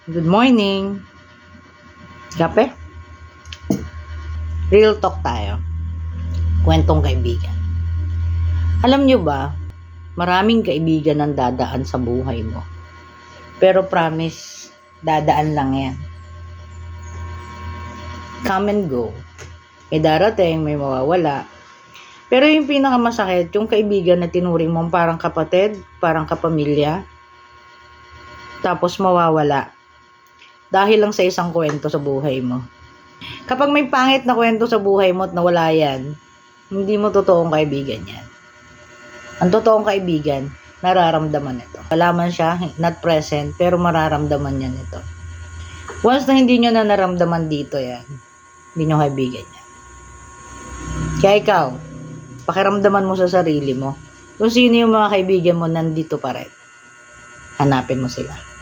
Good morning. Kape? Real talk tayo. Kwentong kaibigan. Alam nyo ba, maraming kaibigan ang dadaan sa buhay mo. Pero promise, dadaan lang yan. Come and go. May darating, may mawawala. Pero yung pinakamasakit, yung kaibigan na tinuring mong parang kapatid, parang kapamilya, tapos mawawala. Dahil lang sa isang kwento sa buhay mo. Kapag may pangit na kwento sa buhay mo at nawala yan, hindi mo totoong kaibigan yan. Ang totoong kaibigan, nararamdaman ito. Wala man siya, not present, pero mararamdaman niya nito. Once na hindi nyo na naramdaman dito yan, hindi nyo kaibigan yan. Kaya ikaw, pakiramdaman mo sa sarili mo, kung sino yung mga kaibigan mo nandito pa rin. Hanapin mo sila.